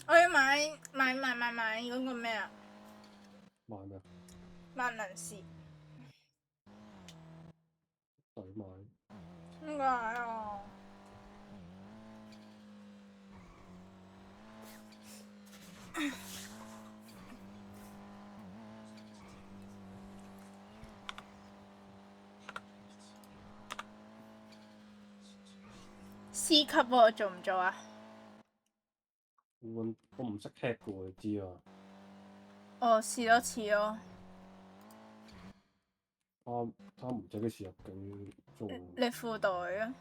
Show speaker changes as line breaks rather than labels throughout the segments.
我要買嗰個咩啊？
買咩？
萬能匙。
抵買。
點解啊？C 級喎，做唔做啊？
我唔識 hack 嘅喎，你知啊？
哦，試多次咯。
他唔使幾時入境做？
你副隊啊？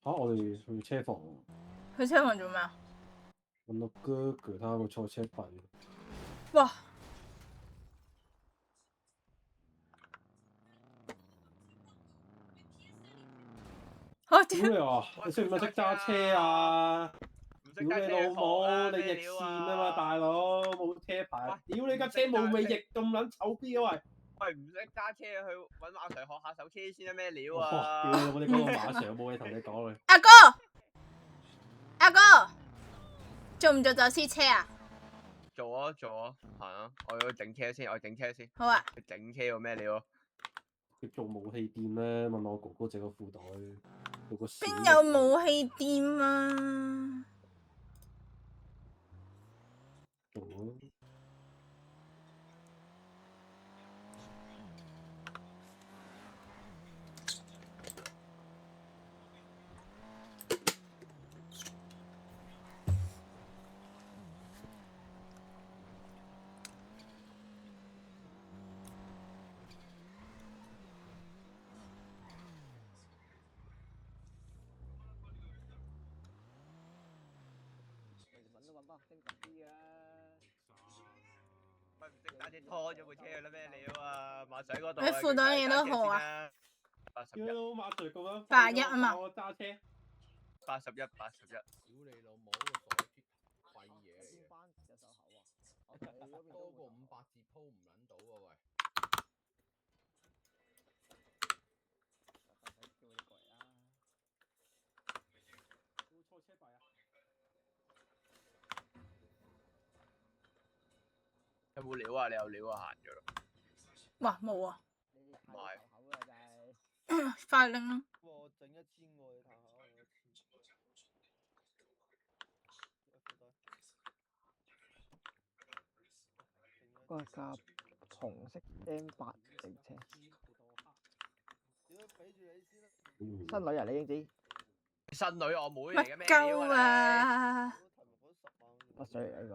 我哋去車房喎。
去車房做咩啊？
揾到哥佢睇個賽車幣。
哇！
屌你啊！你識唔識揸車啊？屌你老母！你逆線啊嘛，大佬冇車牌。屌你架車冇尾翼咁撚醜邊啊喂！
喂，唔識揸車去揾馬 Sir 學下手車先啊！咩料
啊！屌你老母！你講到馬 Sir 冇嘢同你講啦。
阿哥，做唔做走私車啊？
做啊，行啊！我要整車先，
好啊。
佢整車喎咩料？
佢做武器店咧，問我哥哥借個褲袋，做個
邊有武器店啊？
做咯。
喂，唔識揸車拖咗部車去啦咩料啊？馬 Sir 嗰度。
你副隊幾多號啊
？81。
馬 Sir 咁樣
81啊嘛。
我揸車。
81。
屌你老母，個傻閪廢嘢嚟嘅。班有手口啊！多過500字鋪唔撚到啊喂！
有冇料啊？你有料啊，行咗啦。
哇，冇啊。
唔係。
快拎啦。
我整1000個你睇下，我1000。
嗰架紅色 M8 警車。新女人你英子？
新女我妹嚟嘅咩
料啊？
乜水嚟呢個？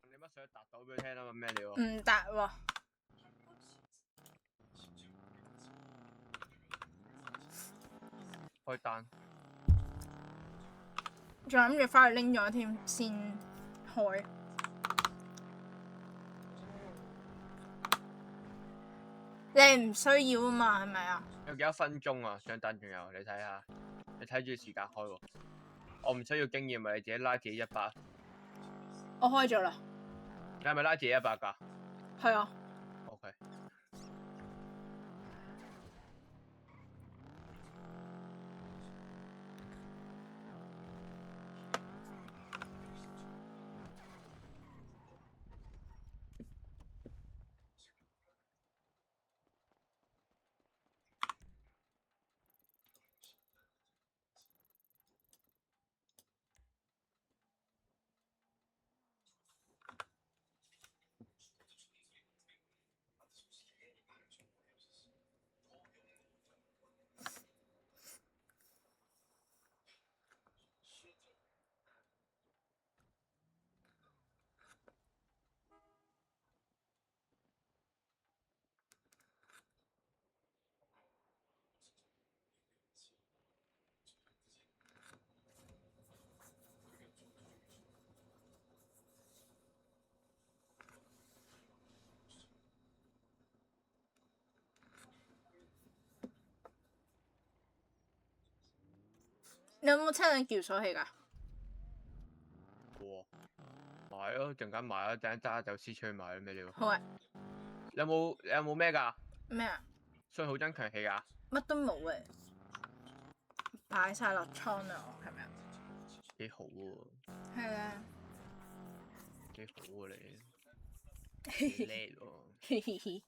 你乜想答到俾佢聽啊嘛？咩料？
唔答喎。
開單。
仲諗住翻去拎咗添先開。你唔需要啊嘛，係咪啊？
有幾多分鐘啊？張單仲有，你睇下，你睇住時間開喎。我唔需要經驗啊，你自己拉自己100。
我開咗啦。
你係咪拉自己100㗎？
係啊。
OK。
你有冇車輛撬鎖器㗎？
買咯，陣間買咯，陣間揸走私出去買咯，咩料？
好啊。
你有冇咩㗎？
咩啊？
信號增強器㗎，
乜都冇嘅，擺晒落倉啦，我係咪啊？
幾好喎，
係啊，
幾好喎你，幾叻喎。
嘻嘻嘻。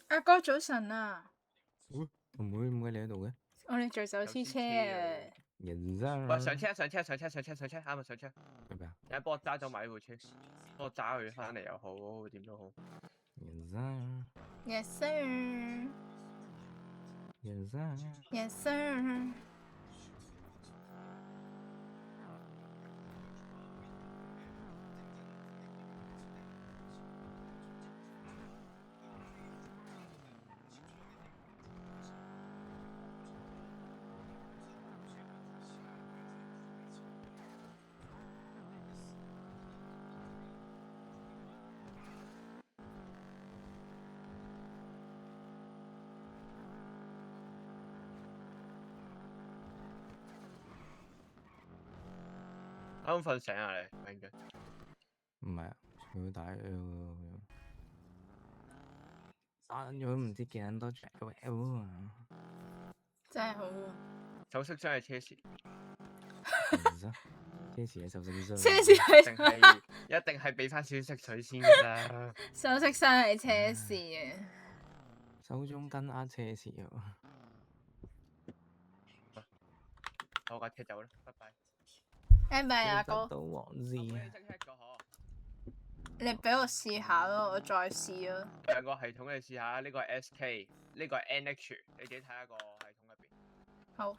阿哥早晨啊！
唔會點解你喺度嘅？
我哋做手推車啊！
人生
喂，上車上車上車上車上車，啱啊上車！
做咩啊？
有人幫我揸走埋呢部車，幫我揸佢翻嚟又好，點都好。
人生
Yes sir，Yes
人生
sir。
啱瞓醒啊你，明嘅。
唔係啊，佢打刪咗唔知幾撚多隻 L 啊！
真係好啊！
首飾箱係車匙，
人生車匙嘅手飾箱，
車匙係
一定係俾翻少少食水先㗎。
首飾箱係車匙啊！
手中跟握車匙啊！
我架車走啦，拜拜。
拜拜阿哥，
到王子
你識 hack 㗎嗬？
你俾我試下咯，我再試咯。
兩個系統你試下，呢個係 SK，呢個係 NH，你自己睇下個系統入邊。
好。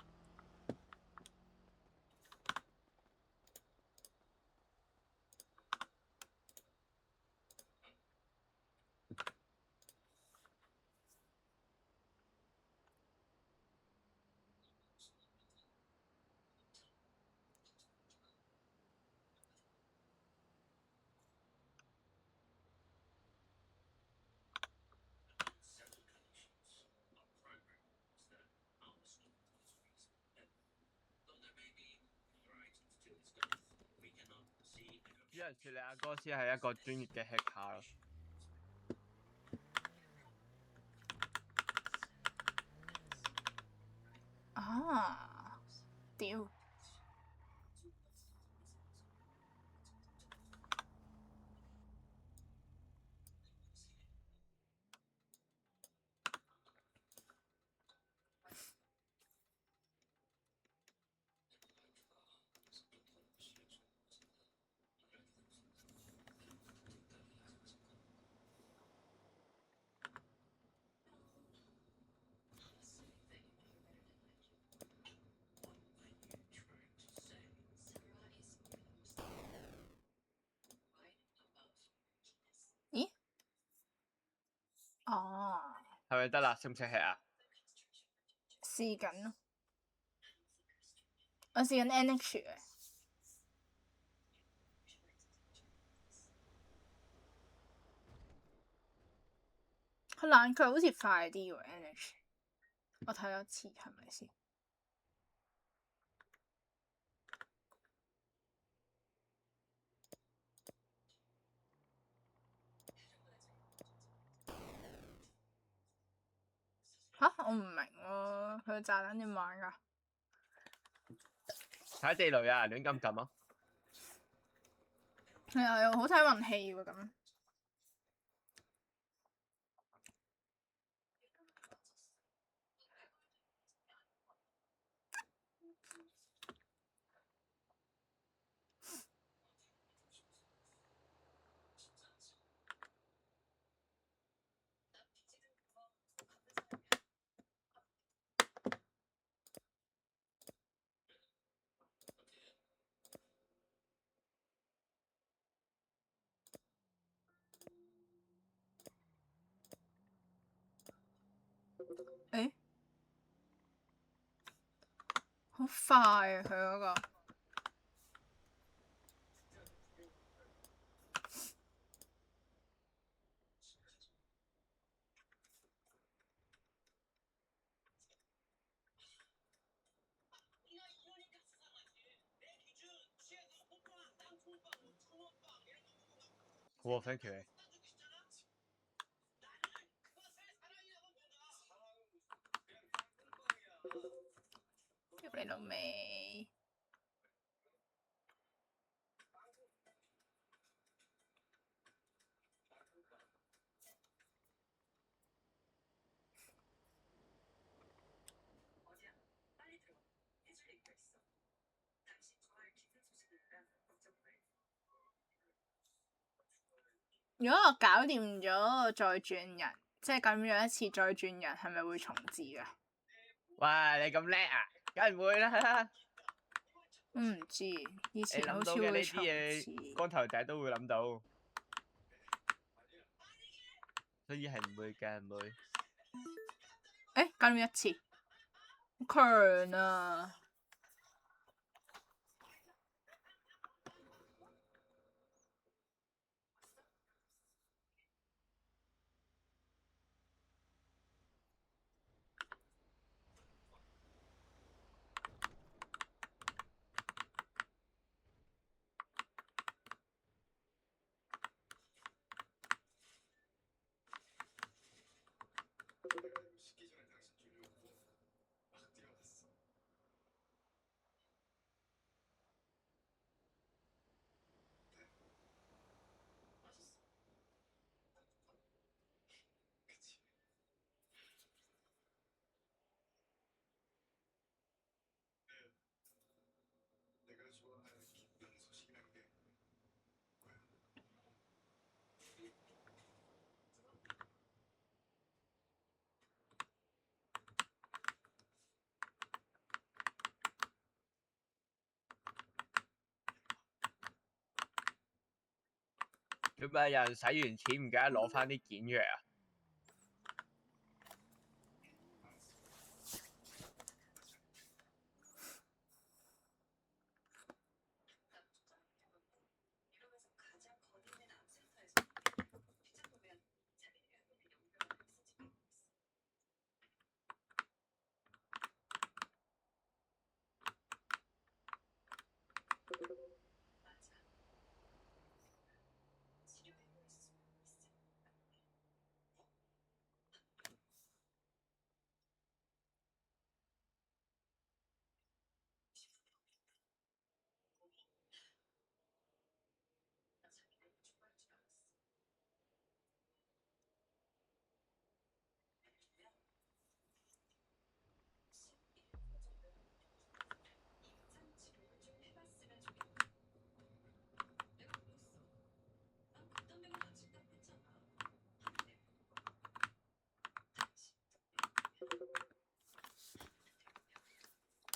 有人説你阿哥先係一個專業嘅 hacker 咯。
啊！屌！咦？哦，
係咪得啦？識唔識 hack 啊？
試緊咯，我試緊 NH 嘅。佢冷卻好似快啲喎 NH，我睇咗一次係咪先？吓？我唔明喎，佢炸彈點玩㗎？
睇地雷啊，亂咁撳啊！
係啊，又好睇運氣喎咁。誒，好快啊！佢嗰個
好啊，thank you 你。
屌你老味！如果我搞掂咗再轉人，即係咁樣一次再轉人，係咪會重置啊？
哇！你咁叻啊，梗係唔會啦。
唔知，以
你
前好
諗到嘅呢
似會重
啲嘢，
置。
光頭仔都會諗到，所以係唔會嘅，唔會。
誒，搞掂一次，好強啊！
做咩有人使完錢唔記得攞翻啲件出嚟啊？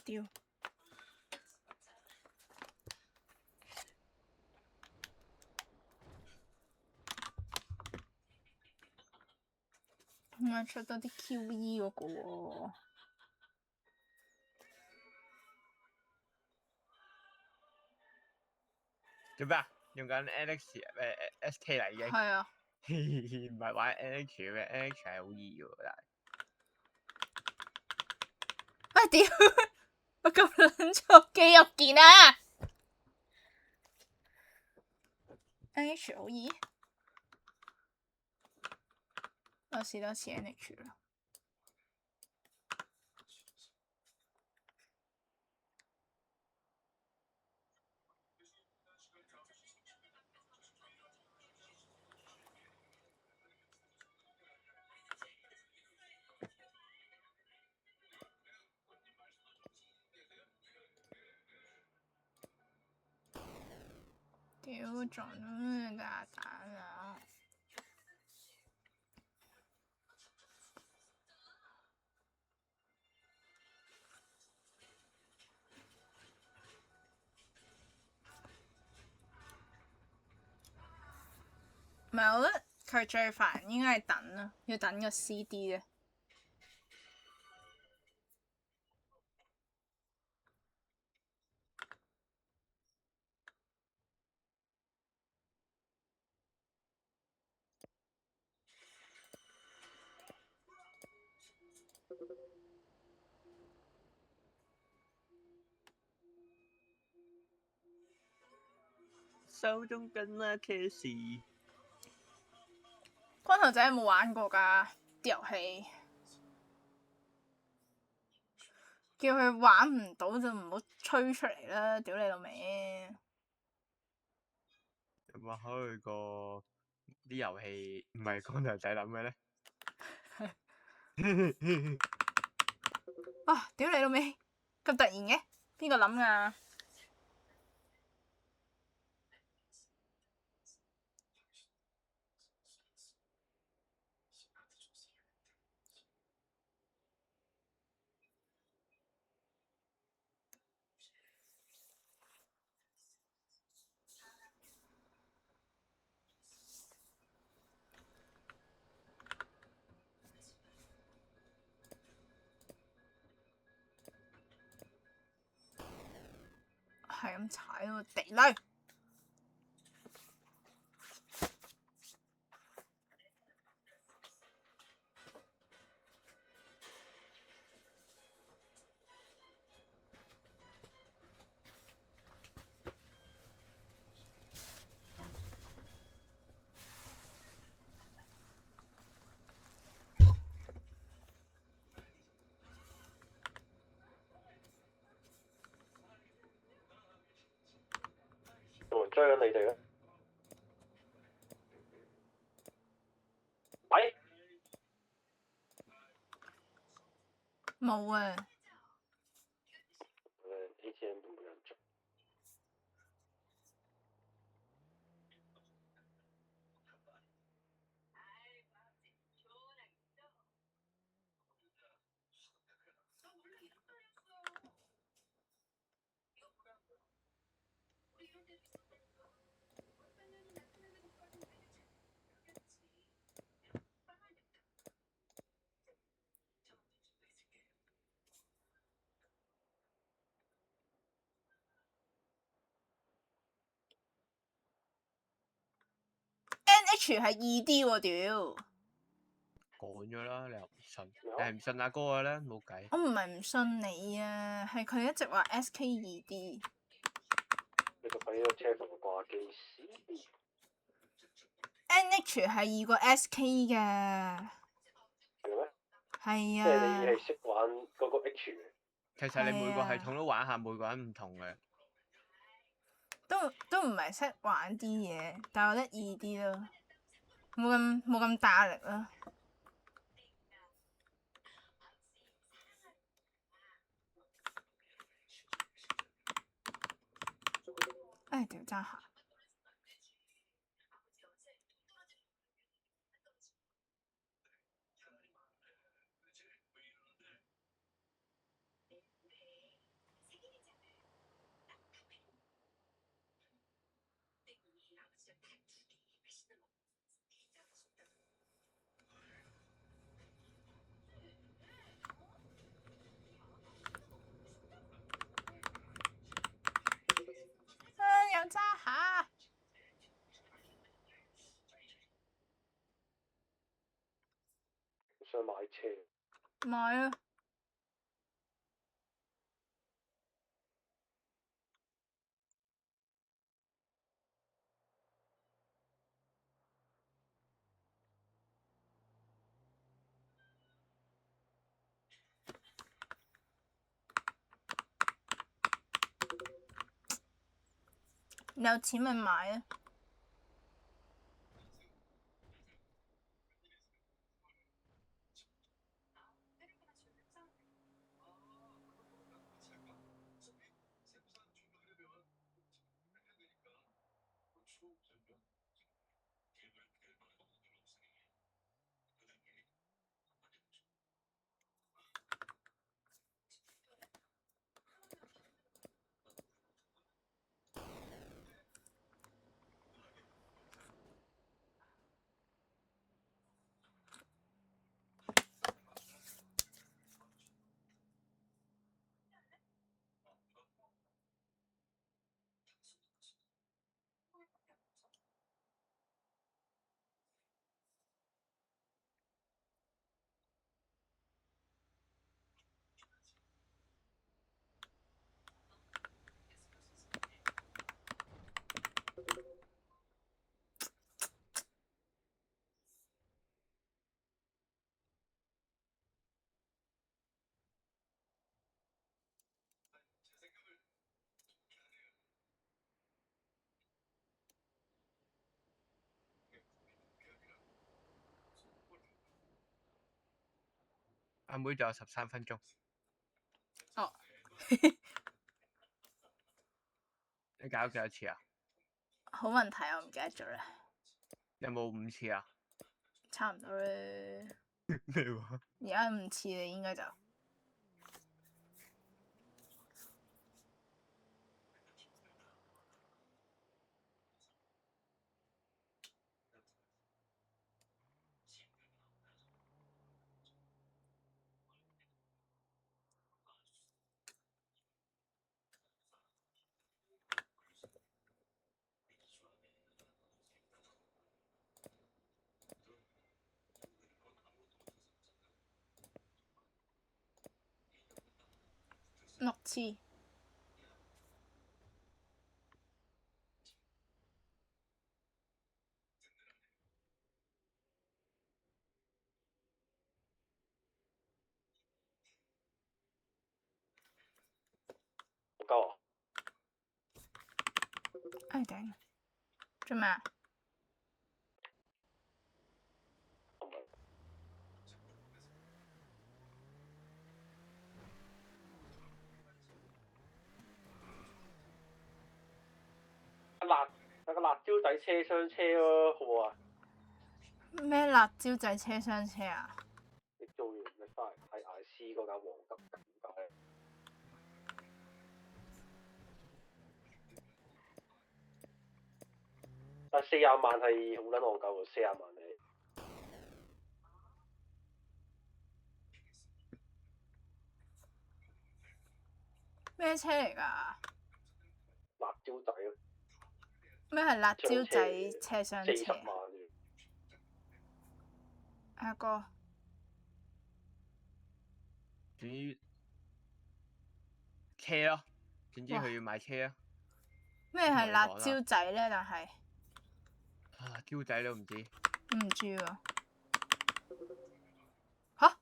屌！點解出多啲 QE 嗰個喎？
做咩啊？用緊 NX SK 啦已經。
係啊。
唔係玩 NX 咩？NX 係好易喎，但係。
啊屌！我咁撚錯肌肉件啊！NH 好易，我試多次 NH 啦。屌，撞到咩大蛋啊！唔係，我覺得佢最煩應該係等啊，要等個 CD 咧。
手中緊握嘅是
頭仔有冇玩過㗎啲遊戲？叫佢玩唔到就唔好吹出嚟啦！屌你老味！
有冇考慮過啲遊戲唔係光頭仔諗嘅咧？
啊！屌你老味！咁突然嘅，邊個諗㗎？係咁踩個地雷。
有人追緊你哋咧？喂？
冇啊！
ATM 都冇人做。
NH 係 2D 喎，屌！
講咗啦，你又唔信？你係唔信阿哥嘅咧？冇計。
我唔係唔信你啊，係佢一直話 SK 2D。
你就俾個車房掛機師。
NH 係易過 SK 嘅。
係咩？
係
即係你
啊。
係識玩嗰個 H 嘅。
其實你每個系統都玩下，每個人唔同嘅。
都唔係識玩啲嘢，但係我覺得易啲咯，冇咁大壓力咯。唉，屌爭下。又揸下。
想買車。
買啊！有錢咪買啊！
阿妹仲有13分鐘。
哦。
你搞咗幾多次啊？
好問題，我唔記得咗啦。
有冇5次啊？
差唔多咧。
咩話？
而家5次啦，應該就。6次。
夠啊！
哎頂！做咩啊？
有個辣椒仔車廂車咯，好唔好啊？
咩辣椒仔車廂車啊？
你做完你翻嚟睇 IC 嗰間黃金點解？但40萬係好撚戇鳩喎，40萬你。
咩車嚟㗎？
辣椒仔咯。
咩係辣椒仔車廂
40
車？
萬啫。
阿哥。
總之車咯，總之佢要買車啊。
咩係辣椒仔咧？但係
啊，椒仔都唔知。
唔知喎。吓？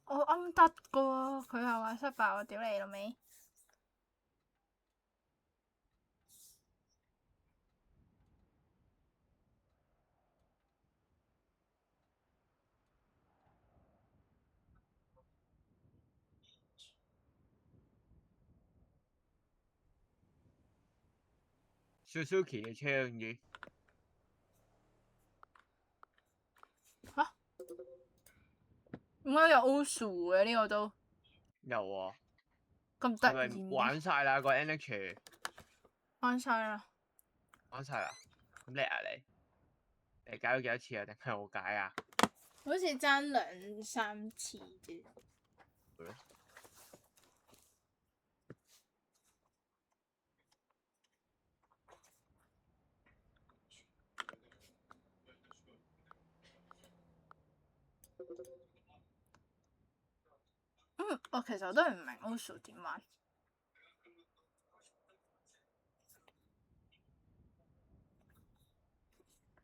我啱得噶喎，佢又話失敗，我屌你老味！Suzuki
嘅車總之。
嚇？點解有 Osu 嘅呢個都？
有喎。
咁
係咪
突然嘅？
玩晒啦個 NH？
玩晒啦。
玩晒啦，咁叻啊你！你解咗幾多次啊？定係我解啊？
好似爭2、3次啫。我其實都係唔明 Osu 點玩。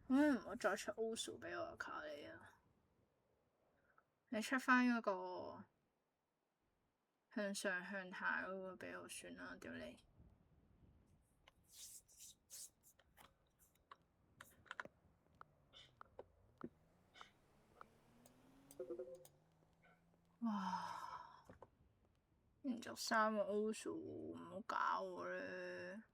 唔好再出 Osu 俾我卡你啊！你出翻嗰個向上向下嗰個俾我算啦，屌你！哇！連續3個 Osu 唔好搞我咧〜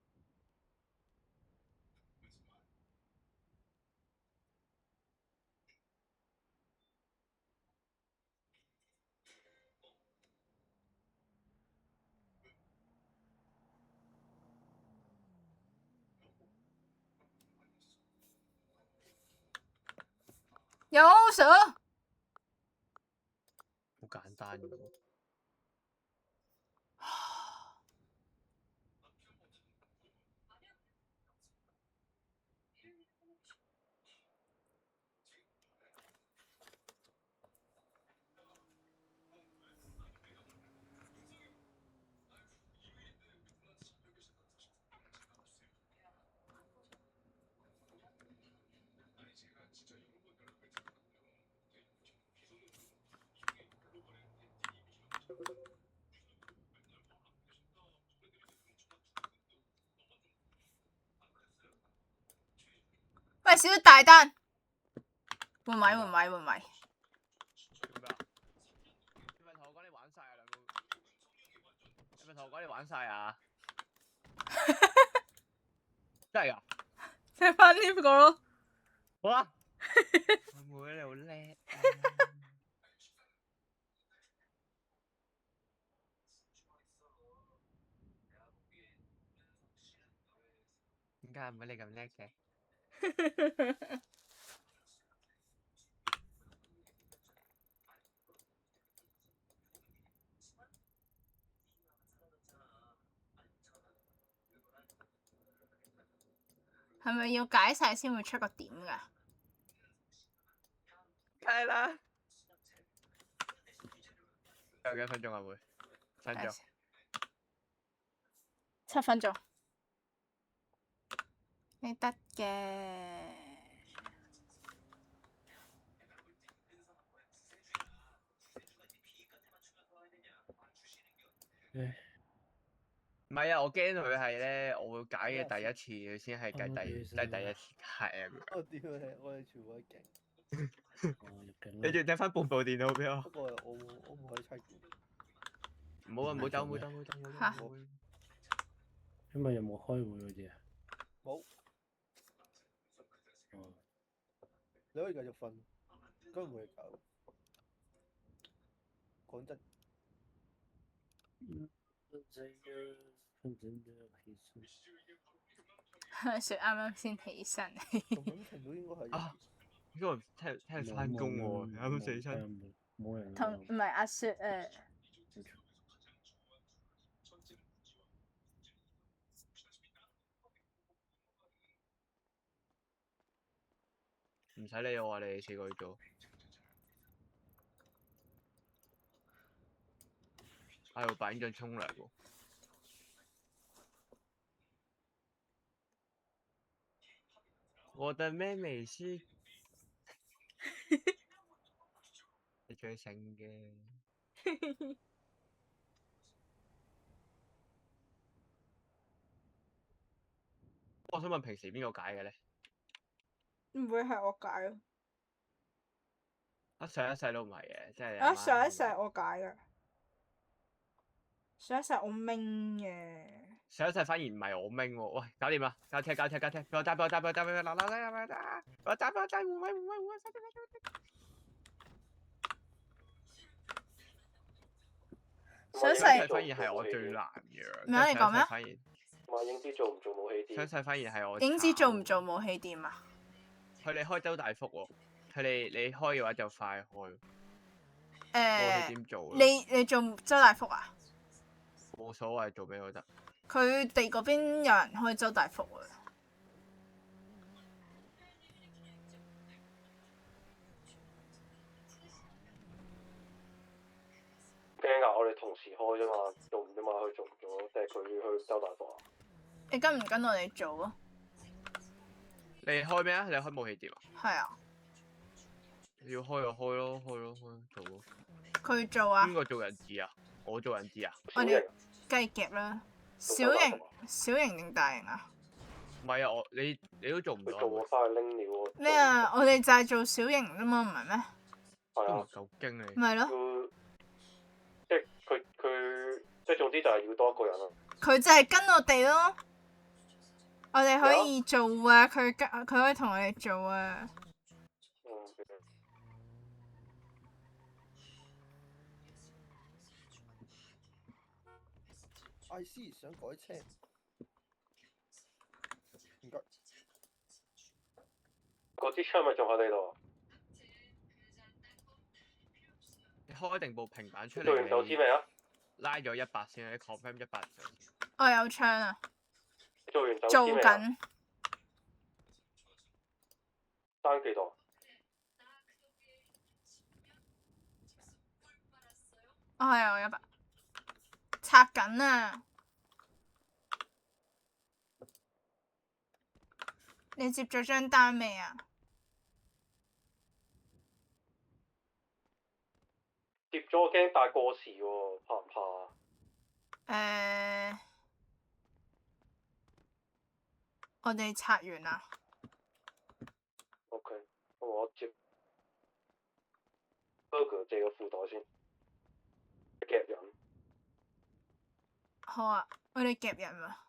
有 Osu？
好簡單嘅喎。
喂，小大單，換位。
同我講你玩晒啊！真係㗎？
踢翻呢個咯。
好啊！阿妹你好叻啊！點解阿妹你咁叻嘅？
係咪要解晒先會出個點㗎？
梗係啦。有幾分鐘啊？會分鐘。
7分鐘。你得嘅。
唔係啊！我驚佢係咧，我會解嘅第一次，佢先係計第一次解啊！
我屌你，我哋全部都勁。
你仲掟翻半部電腦俾我？
不過我冇喺砌股。
唔好啊！唔好走！唔好走！唔好走！唔好走！
今日有冇開會嗰啲啊？
冇。
哦。
你可以繼續瞓，根本冇嘢搞。講真。
雪啱啱先起身。
同感情都應該係。
啊！呢個聽日翻工喎，啱啱起身。
冇人。
同唔係阿雪
唔使理我啊！你哋4個去做。喺度扮緊沖涼喎。我的妹妹是你最醒嘅。我想問平時邊個解嘅咧？
唔會係我解咯。
上一世都唔係嘅，即係。
上一世我解㗎。上一世我明嘅。
上一世反而唔係我明喎，喂，搞掂啦，交車，俾我揸，嗱，我揸，換位，
上一世
反而係我最難嘅。
咩啊？你講咩？
話英姿做唔做武器店？
上一世反而係我。
影子做唔做武器店啊？
佢哋開周大福喎，你開嘅話就快開。武器點做？
你做周大福啊？
冇所謂，做俾我得。
佢哋嗰邊有人開周大福啊！
驚啊！我哋同時開啫嘛，做唔啫嘛，佢做唔做？定係佢去周大福啊？
你跟唔跟我哋做啊？
你開咩啊？你開武器店啊？
係啊。
你要開就開咯，做咯。
佢做啊？
邊個做人質啊？我做人質啊？
我哋雞夾啦。小型定大型啊？
唔係啊，你都做唔到。
做我翻去拎料喎。
咩啊？我哋就係做小型啫嘛，唔係咩？
都唔夠勁你。
咪咯。
即係佢即係總之就係要多一個人咯。
佢就係跟我哋咯。我哋可以做啊，佢可以同我哋做啊。
IC 想改車，唔該。嗰支槍咪仲喺你度？
你開定部平板出嚟。
做完手指未啊？
拉咗100先，你 confirm 100就。
我有槍啊！
做完手
做
指未啊？
緊。
爭幾多？
我係有100。拆緊啊！你接咗張單未啊？
接咗，我驚帶過時喎，怕唔怕啊？
我哋拆完啦。
OK，我接 Burger 借個褲袋先，夾人。
好啊，我哋夾人啊！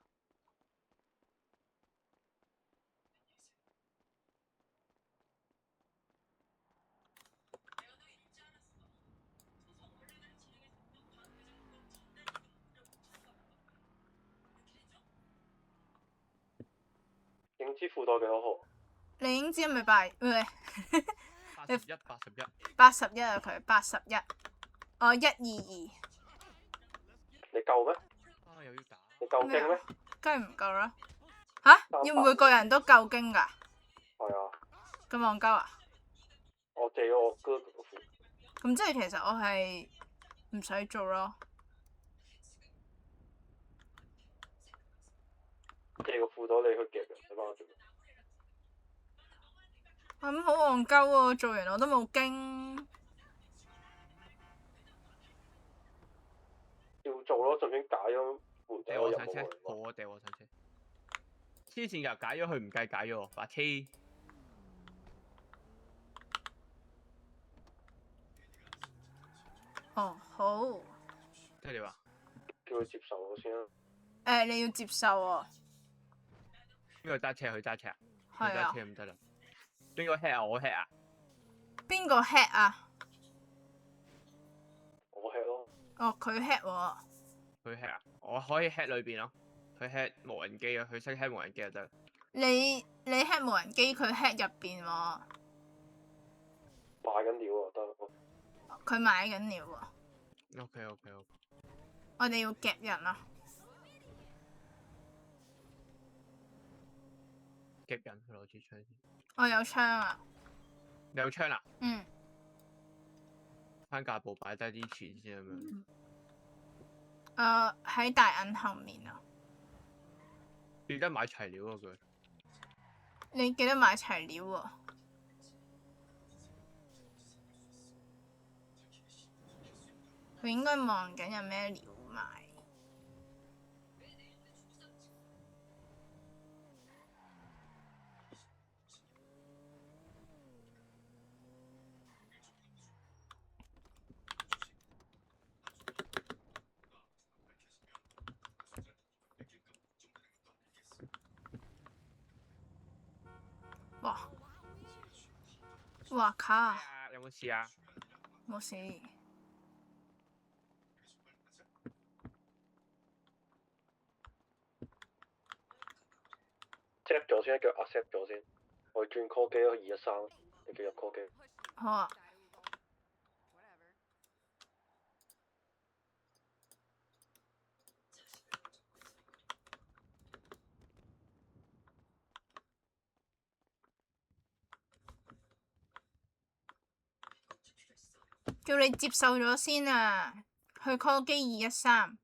影之褲袋幾多號？
你影知係咪八？喂，
8181
啊佢81，我122，
你夠咩？
啊又要打，
你夠勁咩？
梗係唔夠啦！吓？要每個人都夠經㗎？
係啊，
咁戇鳩啊！
我借咗我哥個褲。
咁即係其實我係唔使做咯。
借個褲袋你去夾人，你幫我做咩？
咁好戇鳩喎！做完我都冇經。
要做咯，順便解咗褲袋
掉我上車，
我任務嚟
好啊，掉我上車。黐線㗎，解咗佢唔計解咗我，白痴。
哦，好。
即係你話？
叫佢接受我先啦。
你要接受喎。
邊個揸車？佢揸車啊？
係啊。
佢揸車唔得啦。邊個 head 啊？我 head 啊？
邊個 head 啊？
我 head 咯。
哦，佢 head 喎。
佢 head 啊？我可以 head 裏邊咯。佢 head 無人機啊！佢識 head 無人機就得。
你 head 無人機，佢 head 入邊喎。
買緊料啊，得。
佢買緊料喎。
OK。
我哋要夾人啊！
夾人，佢攞支槍先。
我有槍啊！
你有槍啦？
嗯。
翻架步擺低啲錢先咁樣。
喺大銀後面啊！
記得買齊料啊佢。
你記得買齊料喎。佢應該望緊有咩料賣。哇卡！
有冇事啊？
冇事。
accept 咗先，叫 accept 咗先。我轉 call 機咯，213，你叫入 call 機。
好啊。叫你接受咗先啊！去 call 機213。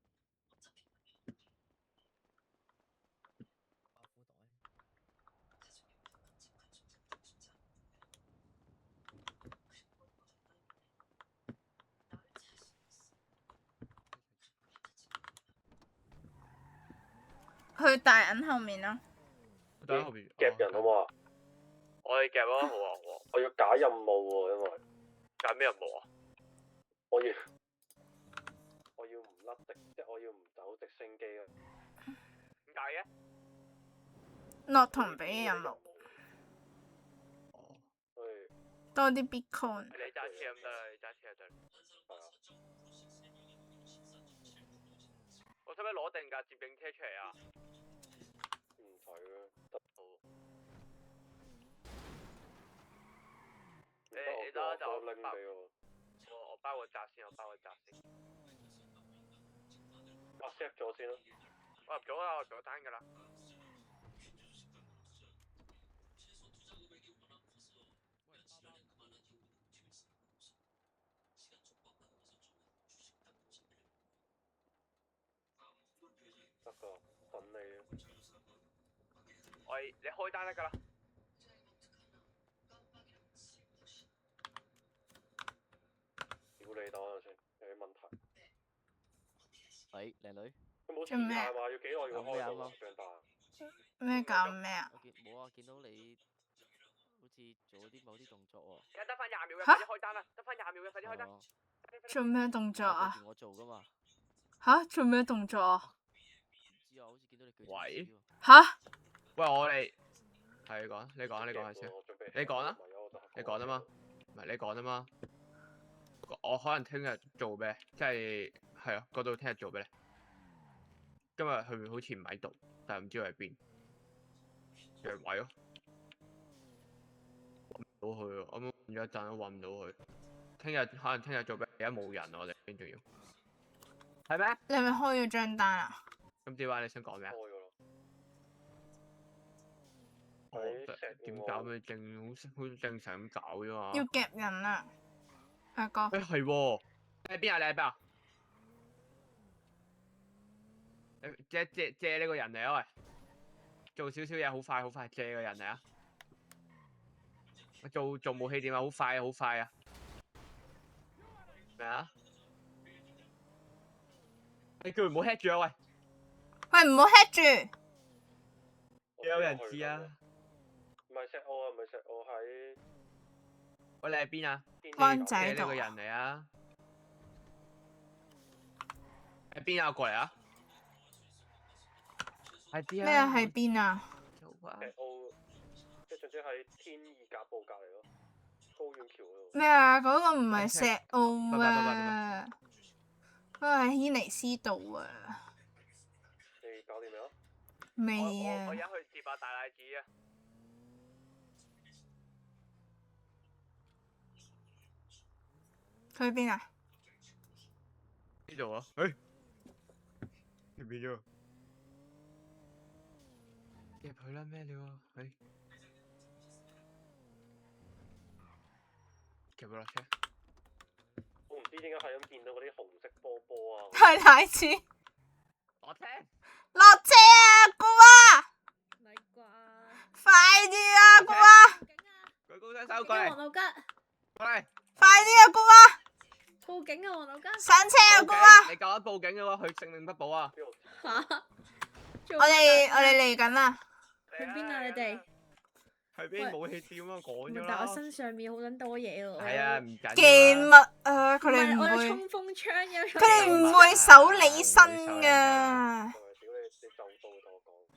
去大銀後面啦。
大銀後面
夾人好唔好啊？
我哋夾咯，好啊。
我要解任務喎，因為
解咩任務啊？
我要唔甩即係我要唔走直升機啊！
點解嘅？
落同俾任務。
係。
多啲 Bitcoin。
你揸車咁得啦，你揸車就得。我使唔使攞定架接警車出嚟啊？
唔使啦，得好。
你得就
拎俾我。
我包個閘先。
accept 咗先啦。
我入咗啦，我入咗單㗎啦。
得㗎，等你啊。
你開單得㗎啦。
屌你等我先，有啲問題。
喂，靚女。
佢冇時間話要幾耐要開到張單。
咩搞咩啊？
冇啊，見到你好似做咗啲某啲動作喎。
而家得翻20秒嘅，快啲開單啦！得翻20秒嘅，快啲開單。
做咩動作啊？
我做㗎嘛。
吓？做咩動作啊？
好似見到你舉
喂
吓？
喂，我哋係你講先，你講啦，你講啊嘛，唔係你講啊嘛。我可能聽日做咩？即係啊，嗰度聽日做咩咧？今日佢好似唔喺度，但係唔知佢喺邊。陽位咯，揾唔到佢喎，我揾咗一陣都揾唔到佢。可能聽日做咩？而家冇人啊，我哋邊仲要？係咩？
你係咪開咗張單啊？
咁點解你想講咩啊？點搞咩好似正常咁搞啫嘛。
要夾人啊，阿哥。
係喎，你喺邊啊？你喺邊啊？借呢個人嚟啊喂！做少少嘢好快，借個人嚟啊！做武器點啊？好快啊！咩啊？你叫佢唔好 hit 住啊喂！
喂，唔好 hit 住。
有人知啊？
唔係石澳啊，唔係石澳喺。
喂，你喺邊啊？
灣仔度。
借呢個人嚟啊！喺邊啊？過嚟啊！
咩啊？喺邊啊？
石澳，即係總之喺天意甲部隔離咯，高遠橋嗰度。
咩啊？嗰個唔係石澳啊，嗰個係軒尼詩道啊。
你搞掂未啊？
未啊。
我而家去接大奶子啊！
佢喺邊啊？
呢度啊？誒，變咗。入去啦咩料啊？入落車。
我唔知點解係咁見到嗰啲紅色波波啊。
係太子。
落車。
落車啊，姑啊！
咪啩？
快啲啊，姑啊！
舉高雙手過嚟。
黃老吉。
過嚟。
快啲啊，姑啊！
報警啊，黃老吉！
上車啊，姑啊！
你夠膽報警嘅話，佢性命不保啊！
吓？
我哋嚟緊啦。
去邊啊？你哋？
去邊武器店啊？講咗啦。
但我身上面好撚多嘢喎。
係啊，唔緊要。
機密啊！佢哋唔
我有
會。
衝鋒槍有。
佢哋唔會守你身噶。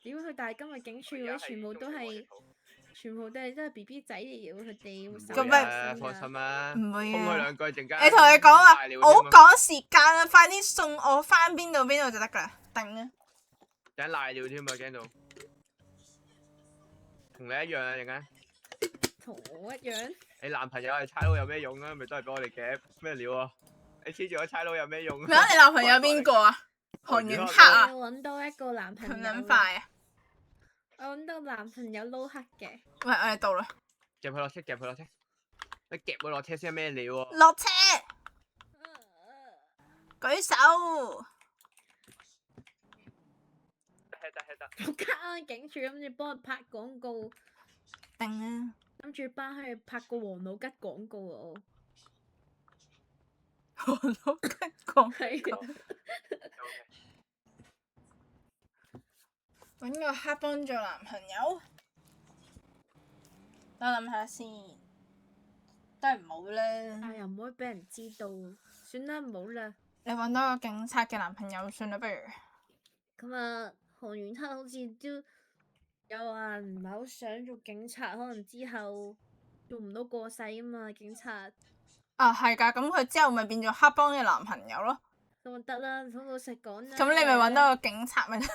屌佢！但係今日警署嗰啲全部都係 B B 仔嚟嘅喎，佢哋會守
咁
咩？
放心啦。
唔會
封佢
啊！
兩句陣間。
你同佢講啊，我好趕時間啊，快啲送我翻邊度就得噶啦，定啊！
陣間賴尿添啊，驚到。同你一樣啊，陣間。
同我一樣。
你男朋友係差佬有咩用啊？咪都係俾我哋夾咩料啊？你黐住個差佬有咩用啊？
咩啊？你男朋友邊個啊？韓元黑啊？
我揾到一個男朋友。
咁撚快啊！
我揾到男朋友撈黑嘅。
喂，我哋到啦。
夾佢落車，夾佢落車。你夾佢落車先係咩料啊？
落車。舉手。
得。
我卡警署諗住幫佢拍廣告。
定啊！
諗住幫佢拍個黃老吉廣告啊！
黃老吉廣告。揾個黑幫做男朋友，我諗下先，都係唔好啦。
但又唔可以俾人知道，算啦，唔好啦。
你揾到個警察嘅男朋友算啦，不如。
咁啊，韓元黑好似都有人唔係好想做警察，可能之後做唔到過世啊嘛，警察。
啊，係㗎，咁佢之後咪變咗黑幫嘅男朋友咯。
咁就得啦，好老實講啦。
咁你咪揾到個警察咪得？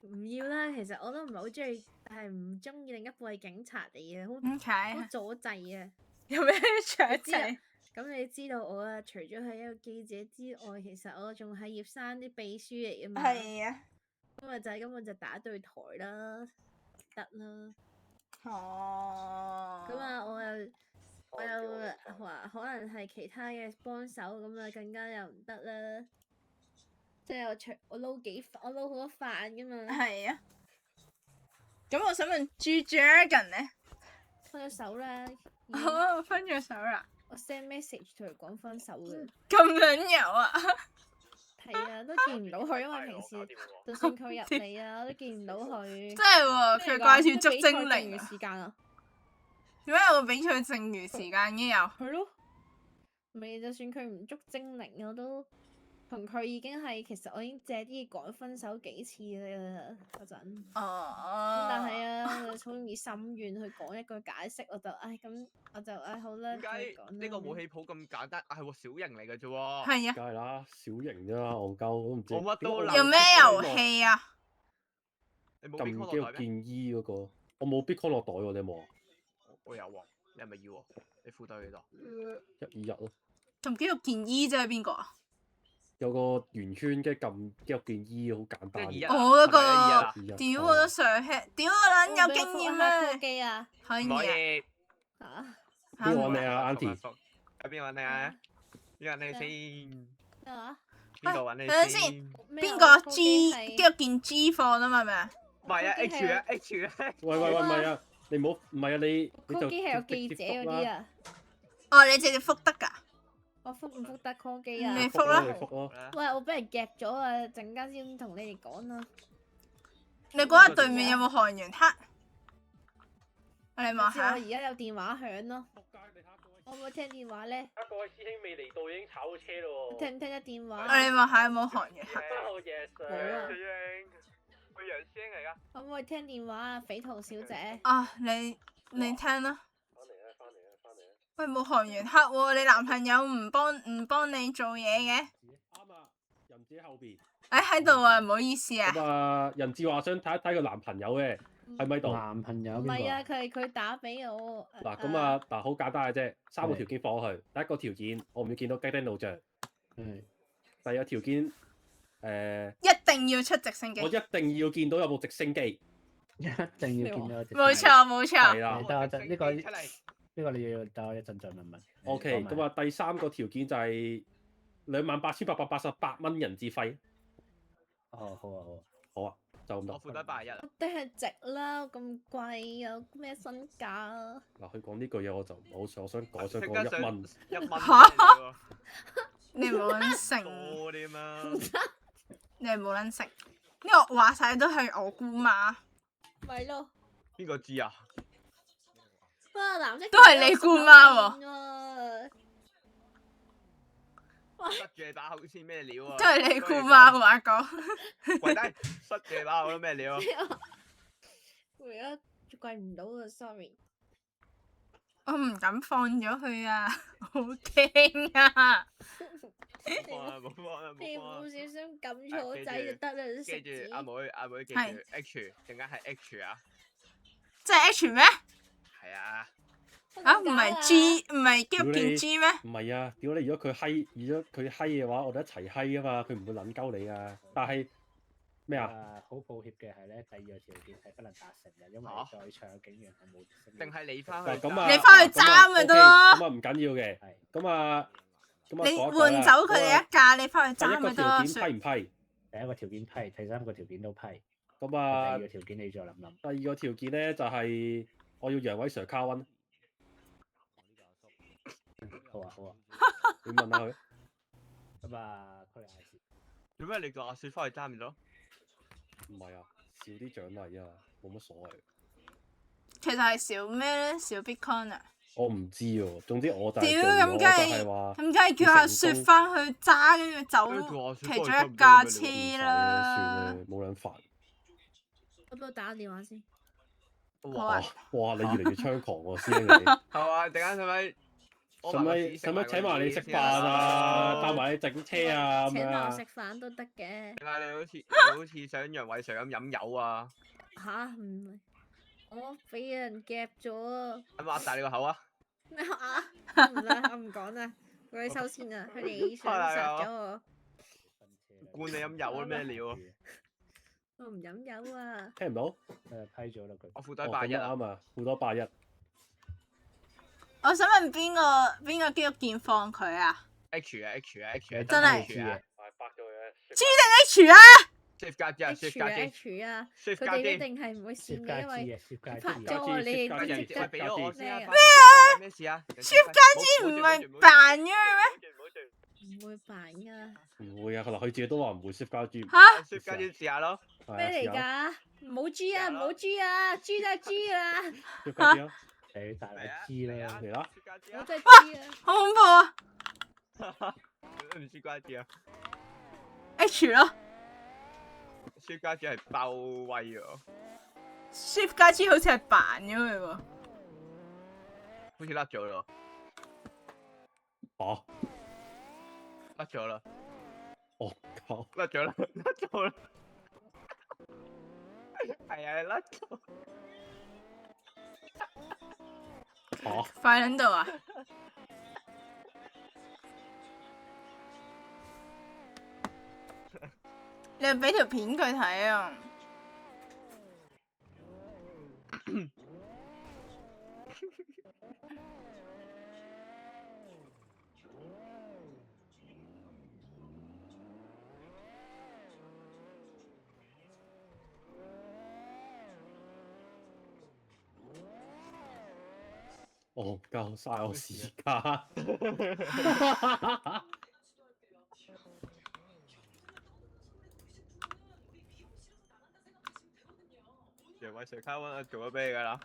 唔要啦，其實我都唔係好中意，但係唔中意另一半係警察嚟嘅，好阻滯啊！
有咩阻滯？
咁你知道我啊，除咗係一個記者之外，其實我仲係葉生啲秘書嚟㗎嘛。係啊。咁咪就係根本就打對台啦，得啦。
哦。
咁啊，我又話可能係其他嘅幫手，咁啊更加又唔得啦。即係我撈好多飯㗎嘛。係啊。
咁我想問 G Dragon 咧？
分咗手啦。
哦，分咗手啦。
我 send message 同佢講分手嘅。
咁撚油啊！
係啊，都見唔到佢，因為平時就算佢入嚟啊，我都見唔到佢。
真係喎，佢掛住捉精靈
嘅時間啊！
點解有個比賽剩餘時間嘅又？
係咯，咪就算佢唔捉精靈，我都同佢已經係，其實我已經借啲嘢講分手幾次啦嗰陣。
哦。
但係啊，好容易心軟去講一句解釋，我就好啦。
點解呢個武器鋪咁簡單？係喎，小型嚟嘅啫喎。
係啊。
梗係啦，小型啫嘛，戇鳩都唔知。
我乜都
有咩遊戲啊？
你冇
撳肌肉健衣嗰個，我冇 Bitcoin 落袋喎，你有冇啊？
我有喎，你係咪要啊？你負擔幾多
？121咯。
撳肌肉健衣啫，係邊個啊？
有個圓圈，跟住撳肌肉健衣，好簡單。
我嗰個，屌我都上 head，屌我撚有經驗咩？
機啊，
可以啊。
邊個揾你啊 ，Auntie？
喺邊揾你啊？邊揾你先？
咩話？
邊度揾你
等陣先？邊個 G 肌肉健 G 貨啊嘛？係咪啊？
唔係啊 ，H 啊 ，H 啊。
喂，唔係啊，你唔好，唔係啊，你就
機係有記者嗰啲啊。
哦，你直接覆得㗎？
我覆唔覆得 call 機啊？
你覆啦。
喂，我俾人夾咗啊！陣間先同你哋講啦。
你估下對面有冇韓元黑？我哋望下。
我而家有電話響咯。我可唔可以聽電話咧？
各位師兄未嚟到已經炒咗車咯喎。
聽唔聽得電話？
我哋望下有冇韓元黑。
冇啊。
佢楊師兄嚟㗎。
可唔可以聽電話啊？匪徒小姐。
啊，你聽啦。喂，冇韓元黑喎，你男朋友唔幫你做嘢嘅？
啱啊，人子後邊。
喺度啊，唔好意思啊。
咁啊，人志話想睇一睇佢男朋友嘅，喺咪度？
男朋友
唔係啊，佢打俾我。
嗱咁啊，嗱好簡單嘅啫，3個條件放落去。第一個條件，我唔要見到雞丁腦像。第二個條件，
一定要出直升機。
我一定要見到有部直升機。
一定要見到有直升機。
冇錯冇錯。
係啦，
等我陣呢個你要等我一陣再問問。
OK，咁啊，第三個條件就係28,888蚊人質費。
哦，好啊，
好啊，就咁多。
我負責81。
一定係值啦，咁貴有咩身價啊？
嗱，佢講呢句嘢我就唔好，我想講1蚊。
1蚊。
嚇！你冇撚食。
多啲嘛？
你係冇撚食。呢個話晒都係我姑媽。
咪咯。
邊個知啊？
哇！藍色
都係你姑媽喎。
塞住你把口先咩料啊？
都係你姑媽話講。
跪低，塞住你把口都咩料啊？
我而家跪唔到啊 ，sorry。
我唔敢放咗佢啊，好驚啊！
冇放啦，
你唔小心撳錯掣就得啦，
記住阿妹記住 H，陣間係 H 啊！
即係 H 咩？
係啊。
啊，唔係 G， 唔係肌肉健 G 咩？
唔係啊，屌你！如果佢閪嘅話，我哋一齊閪啊嘛，佢唔會撚鳩你啊。但係咩啊？
好抱歉嘅係咧，第二個條件係不能達成嘅，因為在場警員係冇直升機。
定係你翻去？
咁啊，
你翻去揸咪得咯。
咁啊唔緊要嘅，咁啊
你換走佢哋一架，你翻去揸咪得咯。
第一個條件批唔批？
第一個條件批，第三個條件都批。
咁啊，
第二個條件你再諗諗。
第二個條件咧就係我要楊偉 Sir 卡溫。
好啊，
你問下佢。
咁啊，佢哋嗌事。
做咩你叫阿雪翻去揸咪咯？
唔係啊，少啲獎勵啊，冇乜所謂。
其實係少咩咧？少 Bitcoin 啊？
我唔知喎，總之我就
屌咁梗係叫阿雪翻去揸，跟住走其中一架車啦。
算啦，冇撚煩。
我幫我打個電話先。
哇！你越嚟越猖狂喎，師兄你。
係嘛？陣間使咪
請埋你食飯啊？帶埋你整車啊？咁樣
請我食飯都得嘅。
點解你好似想楊偉 Sir 咁飲油啊？
吓？唔係，我俾人夾咗。
咁擘大你個口啊！
咩啊？唔啦，我唔講啦，我哋收線啊！佢哋想殺咗我。
灌你飲油啊？咩料啊？
我唔飲油啊！
聽唔到？
批咗啦佢。
我負低81啊！
啱啊，負多81。
我想問邊個肌肉健放佢啊
？H 啊 H 啊 H 啊！
真係。
G
定 H 啊
？Shift 加 G 啊
！H 啊 H 啊！佢哋一定係唔會線嘅，因為拍咗我，你哋都值得
俾咗我先啊！
咩啊？
咩事啊
？Shift 加 G 唔係扮咗咩？
唔會扮噶。
唔會啊！佢自己都話唔會 Shift 加 G。
嚇
？Shift 加 G 試下咯。
咩嚟㗎？唔好 G 啊！唔好 G 啊！G 都係 G 啊
！Shift 加 G 啊！
誒，大佬 G 啦，
嚟啦！
我真係 G 啊！
好恐怖啊！
唔知關 G 啊！
H 咯。
Shift 加 G 係包威喎。
Shift 加 G 好似係扮咗佢喎。
好似甩咗咯。
哦。
甩咗啦。
哦，靠！
甩咗啦，甩咗啦。係啊，甩咗。
哦。
快撚到啊！你又俾條片佢睇啊！
哦，夠嘥我時間。
楊偉瑞卡溫做咗咩㗎啦？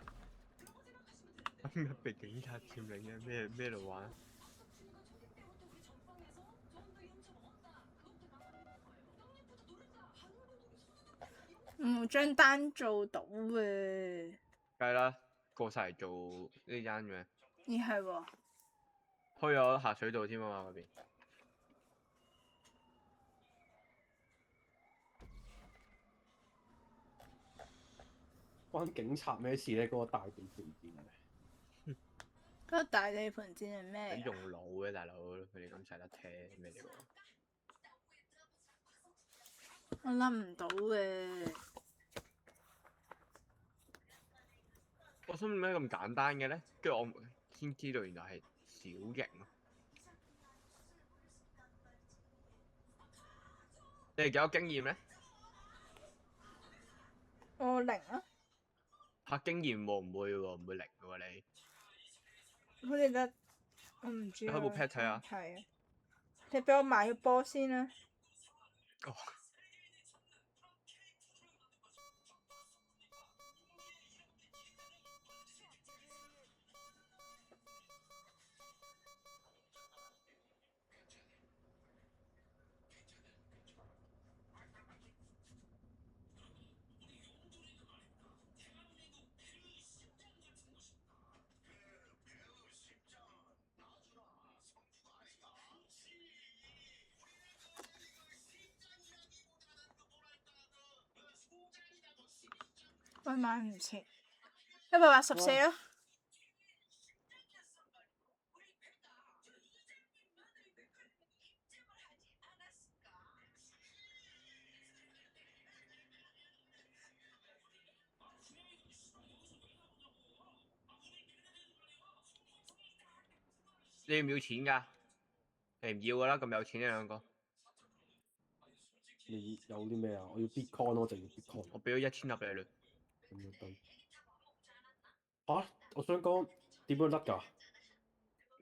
被警察佔領嘅咩度玩？
張單做到嘅。
梗係啦，過晒嚟做呢間嘅。
咦係喎。
開咗下水道添啊嘛嗰邊。
關警察咩事咧？嗰、嗰個大地盤戰
嗰個大地盤戰係咩？
用腦嘅大佬，佢哋咁使得聽咩嚟㗎？
我諗唔到嘅。
我心諗咩咁簡單嘅咧？跟住我先知道原來係小型咯。你哋幾多經驗咧？
我零啊。
嚇經驗喎，唔會喎，唔會零嘅喎你。
好似得，我唔知。
你開部 pad 睇下。
係啊。你俾我買個波先啦。
哦。
喂，買唔切，184咯。
你要唔要錢㗎？你唔要㗎啦，咁有錢呢兩個。
你有啲咩啊？我要 Bitcoin 咯，就要 Bitcoin。
我俾咗1000粒你啦。
咁樣得。嚇！我想講點樣甩㗎？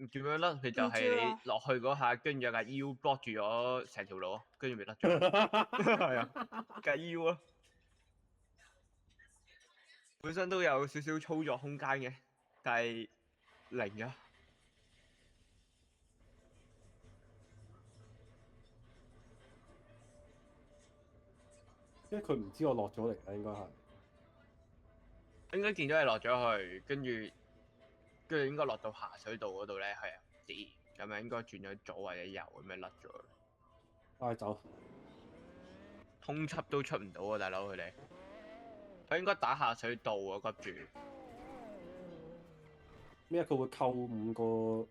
點樣甩？佢就係你落去嗰下，跟住有架腰 block 住咗成條路，跟住咪甩咗。係啊，架腰啊。本身都有少少操作空間嘅，但係零啊。
因為佢唔知我落咗嚟啊，應該係。
應該見咗你落咗去，跟住應該落到下水道嗰度咧，係啊，咁樣應該轉咗左或者右咁樣甩咗。
快走！
通緝都出唔到啊，大佬佢哋。佢應該打下水道啊，急住。
咩？佢會扣5個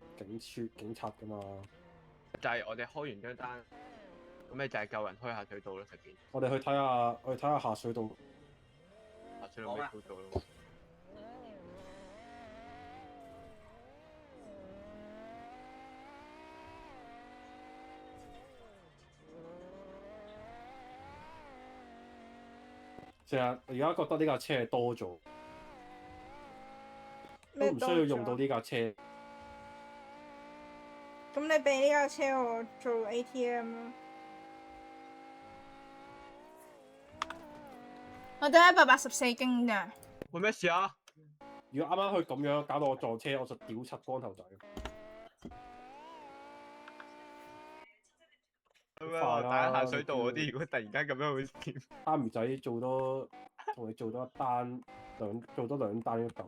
警察㗎嘛？
就係我哋開完張單，咁你就係救人開下水道咯，實件。
我哋去睇下下水道。
下水道未到到咯。
成日而家覺得呢架車係多咗，都唔需要用到呢架車。
咁你俾呢架車我做 ATM 咯。我得184經咋。
會咩事啊？
如果啱啱佢咁樣搞到我撞車，我就屌柒光頭仔。
咁樣話打下水道嗰啲，如果突然間咁樣會點？
參魚仔同你做多一單做多兩單都夠。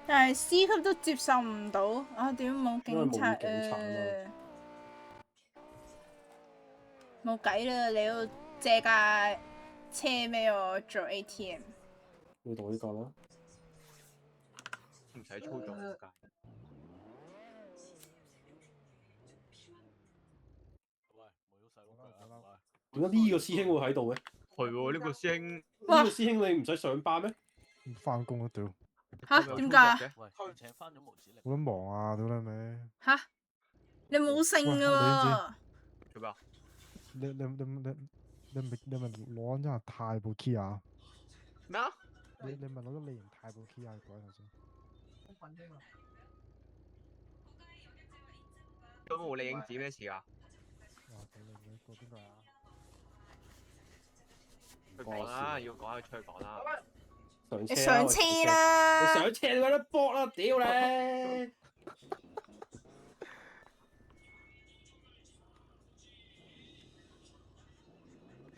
但係 C 級都接受唔到，啊點冇警察
因為冇警察啊
冇計啦，你要借架車俾我做 ATM。
你同我呢個啦。
唔使操作㗎。
點解呢個師兄會喺度嘅？
係喎，呢個師兄。
呢個師兄你唔使上班咩？
翻工啊屌！
吓？點解？
喂，請翻咗無子力。
好撚忙啊屌你咪！
吓？你冇性㗎喎！
做咩啊？
你咪攞咗太部 key 啊？
咩啊？
你咪攞咗你人太部 key 啊？講頭先。
咁冇李影子咩事啊？
哇！屌你咪個邊個啊？
佢講啦，要講就出去講啦。
你上車啦！
你上車你搵得搏啦，屌你！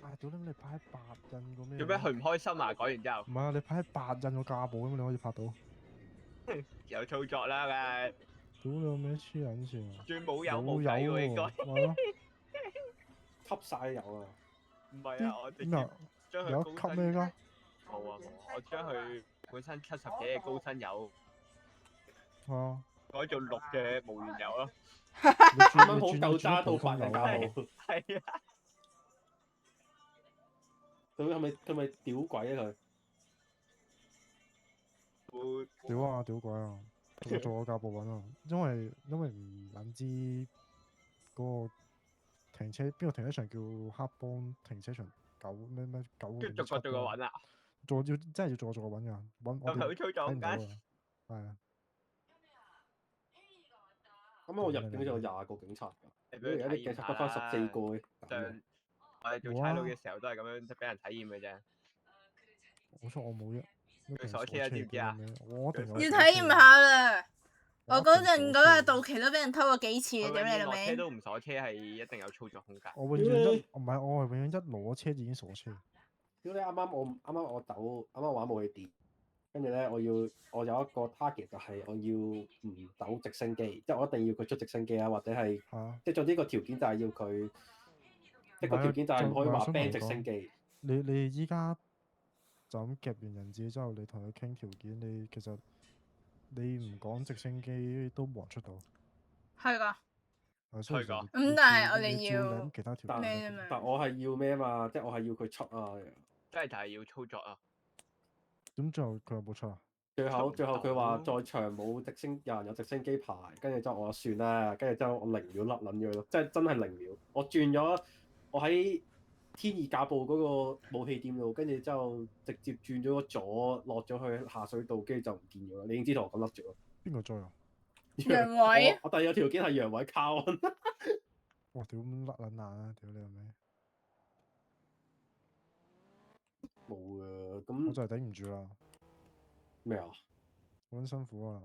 啊！屌你拍喺白印個咩？
做咩佢唔開心啊？講完之後。
唔係啊！你拍喺白印個架步咁，你可以拍到。
有操作啦，梗係。
屌你有咩黐撚線啊？
轉冇油冇計喎，應該。
係咯。
吸晒油啊！
唔係啊，我直接將佢
有吸咩㗎？
冇啊冇，我將佢本身70幾嘅高身油，改做6嘅無鉛油咯。
啱啱好夠揸到白人架步。
係啊。
佢咪屌鬼啊佢？
屌啊屌鬼啊！做我架步穩啊，因為唔撚知嗰個停車邊個停車場叫黑幫停車場9咩9
跟住逐個揾啊！
真係要逐個揾㗎，揾我哋睇唔到啊！係啊。
咁我入境就有20個警察㗎，而家啲警察得翻14個嘅。
我哋做差佬嘅時候都係咁樣俾人體驗嘅啫。
我錯我冇啫。
佢鎖車啊？知唔知啊？
我一定
要體驗下啦！我嗰陣嗰架道奇都俾人偷過幾次嘅，屌你老味！
車都唔鎖車係一定有操作空間。
我永遠唔係，我係永遠一攞車就已經鎖車。
屌你啱啱我走，啱啱玩武器電，跟住咧我有一個 target 就係我要唔走直升機，即係我一定要佢出直升機啊，或者係即係做呢個條件就係要佢，一個條件就係唔可以話 ban 直升機。
你依家就咁夾完人質之後，你同佢傾條件，你其實你唔講直升機都冇人出到。
係㗎。
係㗎。
咁但係我哋要
其他條
咩啊？
但我係要咩啊嘛？即係我係要佢出啊。
真係就係要操作啊！
咁最後佢有冇出啊？
最後佢話在場冇有人有直升機牌，跟住之後我就算啦，跟住之後我0秒甩撚咗咯，即係真係0秒。我轉咗我喺天意架步嗰個武器店度，跟住之後直接轉咗個左落咗去下水道，跟住就唔見咗啦。你已經知道我咁甩咗。邊個追啊？
楊偉。
我第二個條件係楊偉靠岸。
哇！屌咁甩撚爛啊！屌你係咪？
冇啊，咁
我就係頂唔住啦。
咩啊？
好撚辛苦啊！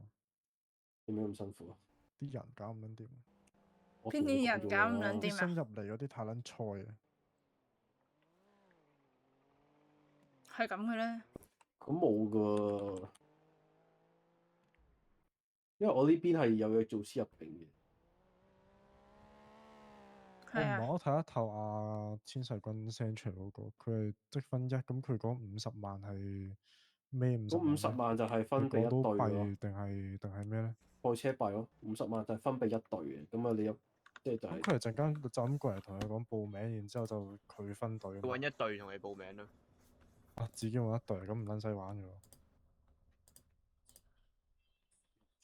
點解咁辛苦啊？
啲人搞唔撚掂。
邊啲人搞唔撚掂啊？
新入嚟嗰啲太撚菜啊！
係咁嘅咧。
咁冇噶，因為我呢邊係有嘢做私入境嘅。
我唔係好睇得透千世君 send 出嚟嗰個，佢係積分1，咁佢講50萬係咩50萬？
咁50萬就係分俾一隊咯。
定係咩咧？
賽車幣咯，50萬就係分俾一隊嘅，咁啊你有即係就係。
咁佢係陣間就咁過嚟同佢講報名，然之後就佢分隊。
揾一隊同你報名咯。
啊！自己揾一隊，咁唔撚使玩嘅喎。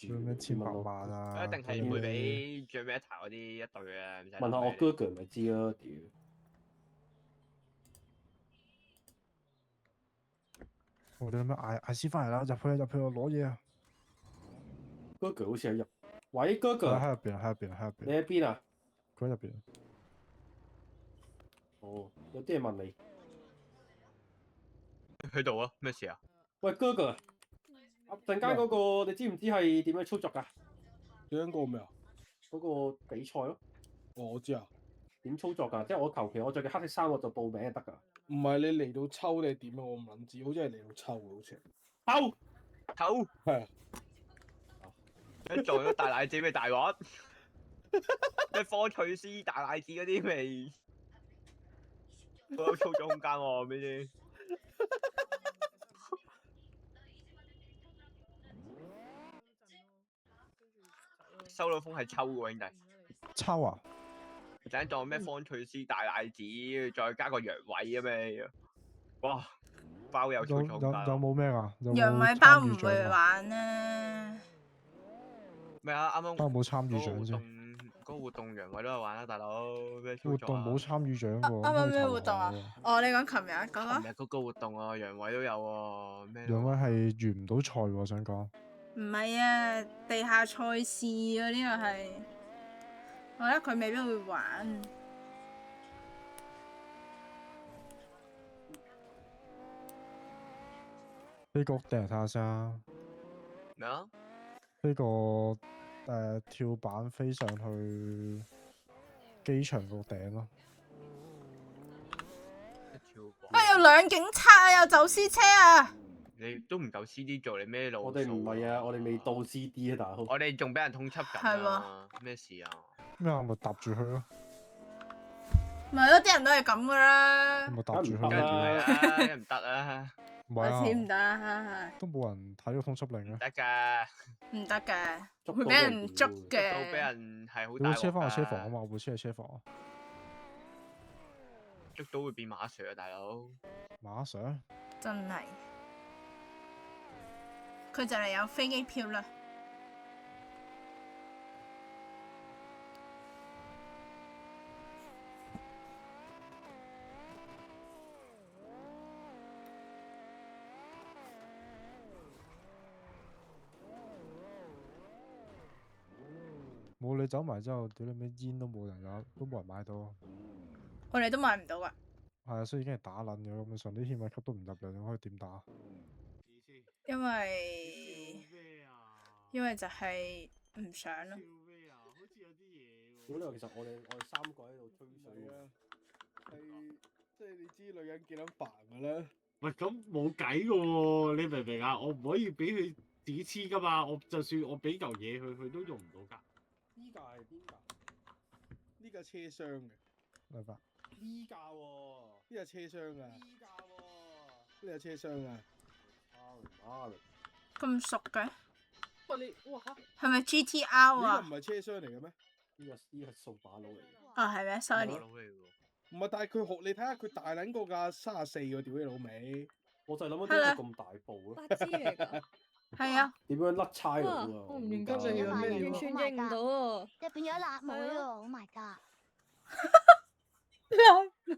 仲有咩千百萬啊？
一定係會俾最尾一頭嗰啲一隊啊！
問下我哥哥咪知咯，屌！
我哋諗咩嗌師翻嚟啦，入去我攞嘢啊！
哥哥好似喺入，喂哥哥。
喺入邊。
你喺邊啊？
佢喺入邊。
哦，有啲嘢問你。
去到啊？咩事啊？
喂哥哥，陣間嗰個你知唔知係點樣操作㗎？
點樣過咩啊？
嗰個比賽咯。
我知啊。
點操作㗎？即係我求其我着嘅黑色衫我就報名就得㗎。
唔係你嚟到抽定係點啊？我唔撚知，好似係嚟到抽嘅，好似。
抽
係啊。
一做咗大奶子咪大鑊，一科翠絲大奶子嗰啲咪好有操作空間喎，呢啲。收到風係抽喎，兄弟。
抽啊！
陣當咩方翠絲大奶子，再加個陽痿咁樣，哇！包有操作空間。
有冇咩啊？
陽痿包唔會玩啊！
咩啊？啱啱
包冇參與獎啫。
嗰個活動陽痿都有玩啊，大佬咩操
活
作啊？
動冇參與獎喎。
啱啱咩活動啊？哦，你講琴日嗰個？
琴日嗰個活動啊，陽痿都有喎。咩？
陽痿係完唔到賽喎，想講。
唔係啊，地下賽事啊，呢個係，我覺得佢未必會玩。
飛個屋頂嚟睇下先啊！
咩啊？
飛個跳板飛上去機場個頂咯。
有兩警察啊，有走私車啊！
你都唔夠 CD 做，你咩路？
我哋唔係啊，我哋未到 CD 啊，大佬。
我哋仲俾人通緝緊啊！咩事啊？
咩啊？咪搭住佢咯。
咪咯，啲人都係咁噶啦。
咪搭住佢
梗係啦，唔得啊！
唔係啊，
錢唔得啊！
都冇人睇到通緝令嘅。
得㗎，
唔得嘅，會俾人捉嘅。
都俾人係好大鑊㗎。
你會車翻去車房啊嘛？我會車去車房啊。
捉到會變馬 Sir 啊，大佬。
馬 Sir？
真係。佢就嚟有飛機票啦。
冇你走埋之後，屌你咩煙都冇人有，都冇人買到。
我哋都買唔到噶。
係啊，所以已經係打撚咗，咁上啲獻物級都唔入嚟，你可以點打？
因為就係唔想咯。
屌你！其實我哋三個喺度吹水啊，
係即係你知女人幾撚煩㗎啦。
喂，咁冇計㗎喎，你明唔明啊？我唔可以俾佢自己黐㗎嘛，我就算我俾嚿嘢佢，佢都用唔到㗎。
呢架係邊架？
呢架車廂嘅，明白？
呢架喎，
呢架車廂啊？
呢架喎，
呢架車廂啊？
咁熟嘅？
喂你，哇嚇！
係咪 GTR 啊？
呢個唔係車廂嚟嘅咩？
呢個掃把佬嚟嘅。
哦，係咩 ？sorry。
唔係，但係佢學你睇下佢大撚過架34個，屌你老味！
我就係諗緊點解咁大部咯。
八支嚟㗎。
係啊。
點樣甩差佬啊？
我唔認得你係咩料？完全認唔到喎。
入變咗辣妹喎 ！Oh my god！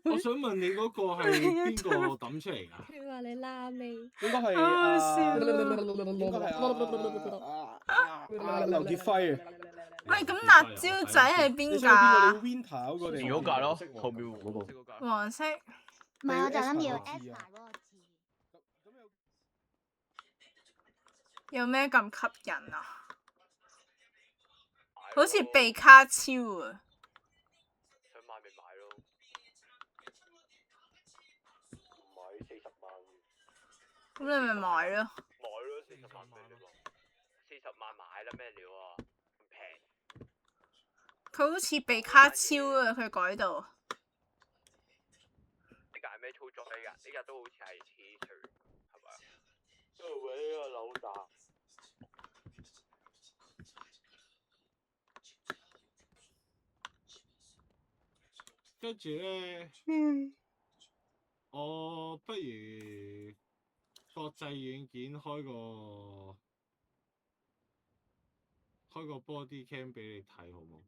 我想問你嗰個係邊個抌出嚟㗎？
佢話你辣味。
應該係應該係劉傑輝啊！
喂，咁辣椒仔係邊架？
你 Winter 嗰個
前嗰架咯，後面嗰個。
黃色。
唔係，我就諗要 Esther 嗰個字。
有咩咁吸引啊？好似比卡超啊！
想買咪買咯。
唔係40萬。
咁你咪買咯。
買咯，40萬咩料啊？40萬買啦咩料啊？咁平。
佢好似比卡超啊！佢改到。
呢架係咩操作呢㗎？呢架都好似係黐水，係咪啊？
喂啊，老大！
跟住咧，我不如國際軟件開個 body cam 俾你睇好冇？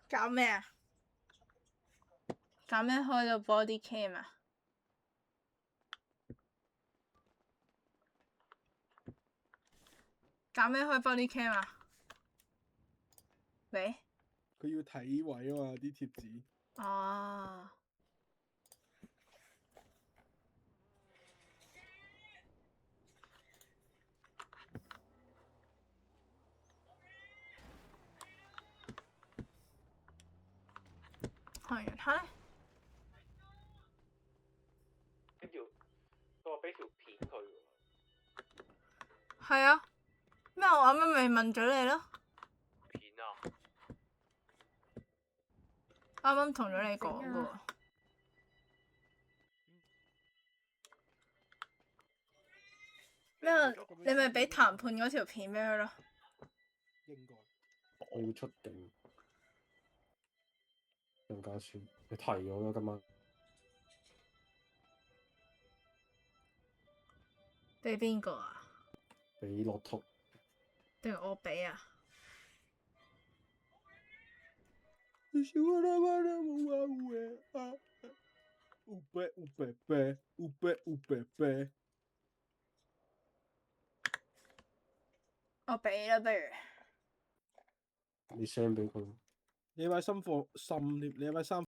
搞咩啊？搞咩開到 body cam 啊？搞咩開 body cam 啊？喂？
佢要睇位啊嘛啲貼紙。
哦。係啊，
俾條，佢話俾條片佢喎。
係啊。咩？我啱啱咪問咗你咯。
片啊！
啱啱同咗你講嘅喎。咩？你咪俾談判嗰條片俾佢咯。
應該。我要出境。楊家書，你提我啦今晚。
俾邊個啊？
俾駱駝。
定我俾啊？我俾啦，不如。
你 send 俾佢。你買新貨，你買衫。